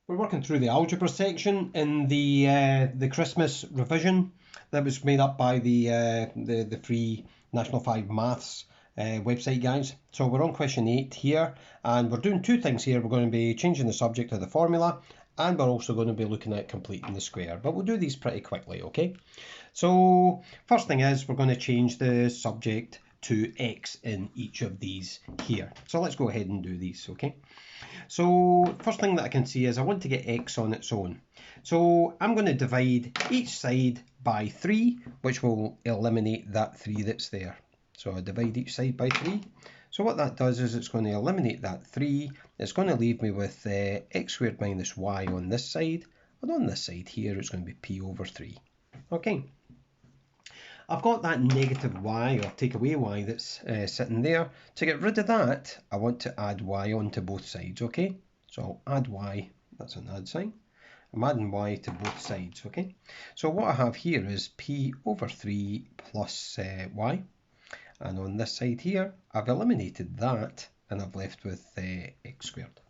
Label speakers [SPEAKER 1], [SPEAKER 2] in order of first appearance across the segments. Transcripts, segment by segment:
[SPEAKER 1] We're working through the algebra section in the Christmas revision that was made up by the free National 5 Maths website guys. So we're on question 8 here, and we're doing two things here. We're going to be changing the subject of the formula, and we're also going to be looking at completing the square. But we'll do these pretty quickly, okay? So first thing is we're going to change the subject to x in each of these here. So let's go ahead and do these, okay? So first thing that I can see is I want to get x on its own. So I'm going to divide each side by 3, which will eliminate that 3 that's there. So I divide each side by 3. So what that does is it's going to eliminate that 3. It's going to leave me with x squared minus y on this side. And on this side here, it's going to be p over 3. Okay. I've got that negative y, or take away y, that's sitting there. To get rid of that, I want to add y onto both sides, okay? So I'll add y, that's an add sign. I'm adding y to both sides, okay? So what I have here is p over 3 plus y. And on this side here, I've eliminated that, and I've left with x squared.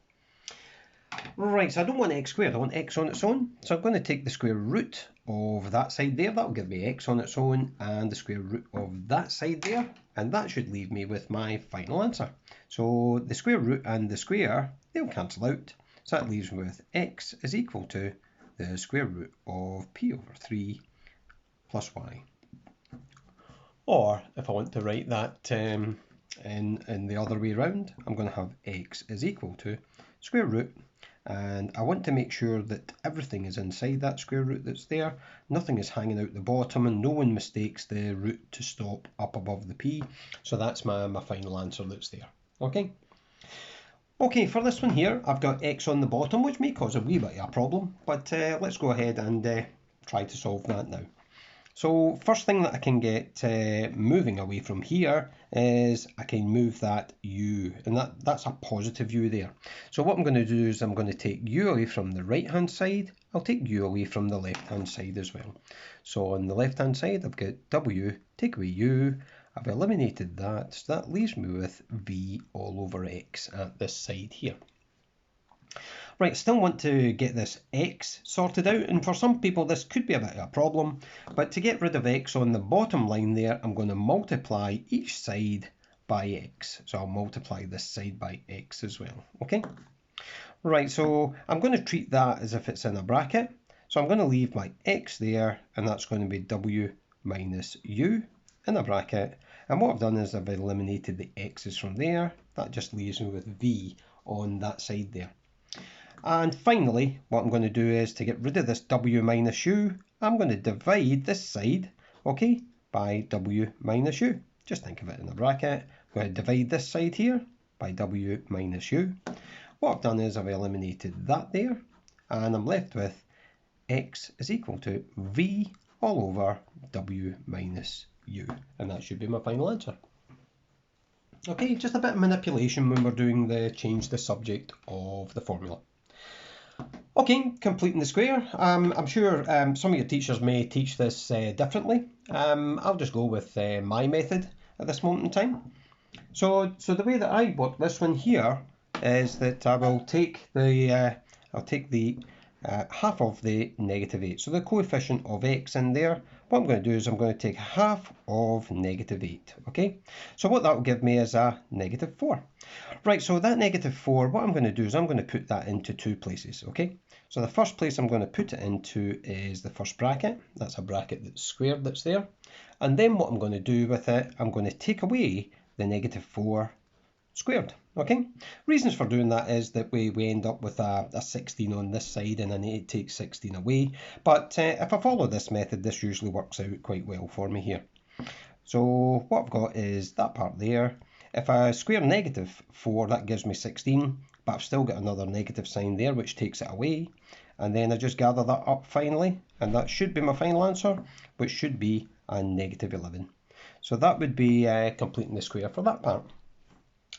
[SPEAKER 1] Right, so I don't want x squared, I want x on its own. So I'm going to take the square root of that side there, that'll give me x on its own, and the square root of that side there, and that should leave me with my final answer. So the square root and the square, they'll cancel out. So that leaves me with x is equal to the square root of p over 3 plus y. Or if I want to write that in the other way around, I'm going to have x is equal to square root, and I want to make sure that everything is inside that square root that's there. Nothing is hanging out the bottom, and no one mistakes the root to stop up above the p. So that's my final answer that's there. Okay. Okay, for this one here, I've got x on the bottom, which may cause a wee bit of a problem, but let's go ahead and try to solve that now. So first thing that I can get moving away from here is I can move that u, and that's a positive u there. So what I'm going to do is I'm going to take u away from the right hand side. I'll take u away from the left hand side as well. So on the left hand side I've got w, take away u, I've eliminated that, so that leaves me with v all over x at this side here. Right, still want to get this x sorted out, and for some people this could be a bit of a problem, but to get rid of x on the bottom line there, I'm going to multiply each side by x. So I'll multiply this side by x as well, okay? Right, so I'm going to treat that as if it's in a bracket. So I'm going to leave my x there, and that's going to be w minus u in a bracket. And what I've done is I've eliminated the x's from there. That just leaves me with v on that side there. And finally, what I'm going to do is to get rid of this w minus u, I'm going to divide this side, okay, by w minus u. Just think of it in a bracket. I'm going to divide this side here by w minus u. What I've done is I've eliminated that there, and I'm left with x is equal to v all over w minus u. And that should be my final answer. Okay, just a bit of manipulation when we're doing the change the subject of the formula. Okay, completing the square. I'm sure some of your teachers may teach this differently. I'll just go with my method at this moment in time. So the way that I work this one here is that I will take the half of the negative 8. So the coefficient of x in there, what I'm going to do is I'm going to take half of negative 8. Okay, so what that will give me is a negative 4. Right, so that negative 4, what I'm going to do is I'm going to put that into two places. Okay, so the first place I'm going to put it into is the first bracket. That's a bracket that's squared that's there. And then what I'm going to do with it, I'm going to take away the negative 4 squared. Okay, reasons for doing that is that we end up with a 16 on this side, and I need to take 16 away. But if I follow this method, this usually works out quite well for me here. So what I've got is that part there. If I square negative 4, that gives me 16, but I've still got another negative sign there, which takes it away. And then I just gather that up finally, and that should be my final answer, which should be a negative 11. So that would be completing the square for that part.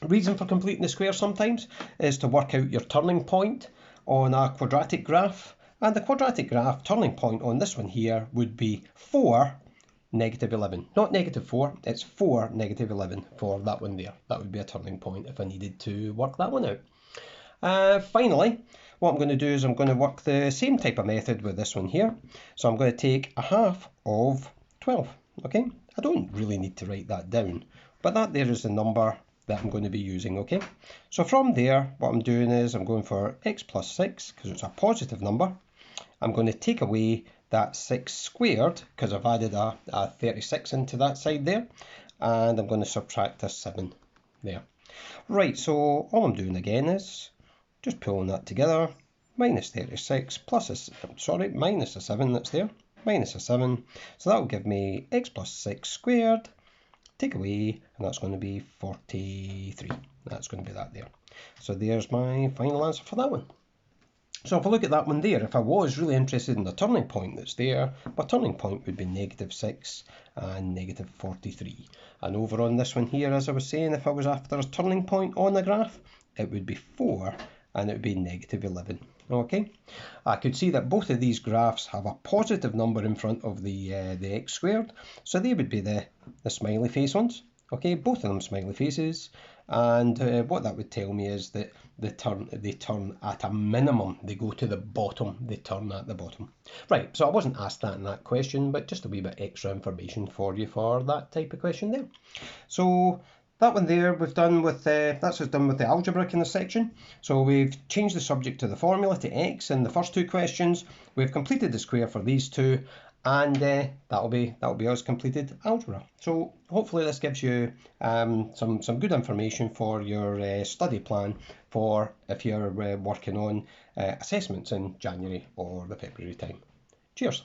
[SPEAKER 1] Reason for completing the square sometimes is to work out your turning point on a quadratic graph, and the quadratic graph turning point on this one here would be 4, negative 11. Not negative 4, it's 4, negative 11 for that one there. That would be a turning point if I needed to work that one out. Finally, what I'm going to do is I'm going to work the same type of method with this one here. So I'm going to take a half of 12. Okay, I don't really need to write that down, but that there is the number that I'm going to be using. Okay, so from there what I'm doing is I'm going for x plus 6 because it's a positive number. I'm going to take away that 6 squared because I've added a 36 into that side there, and I'm going to subtract a 7 there. Right, so all I'm doing again is just pulling that together. Minus 36 plus minus a 7 that's there, minus a 7. So that will give me x plus 6 squared, take away, and that's going to be 43. That's going to be that there. So there's my final answer for that one. So if I look at that one there, if I was really interested in the turning point that's there, my turning point would be -6 and -43. And over on this one here, as I was saying, if I was after a turning point on the graph, it would be 4 and it would be -11. Okay, I could see that both of these graphs have a positive number in front of the x squared, so they would be the smiley face ones. Okay, both of them smiley faces, and what that would tell me is that they turn at a minimum, they go to the bottom, they turn at the bottom. Right, so I wasn't asked that in that question, but just a wee bit extra information for you for that type of question there. So that one there we've done with, that's what's done with the algebra kind of section. So we've changed the subject to the formula to x in the first two questions. We've completed the square for these two, and that'll be us completed algebra. So hopefully this gives you some good information for your study plan for if you're working on assessments in January or the February time. Cheers.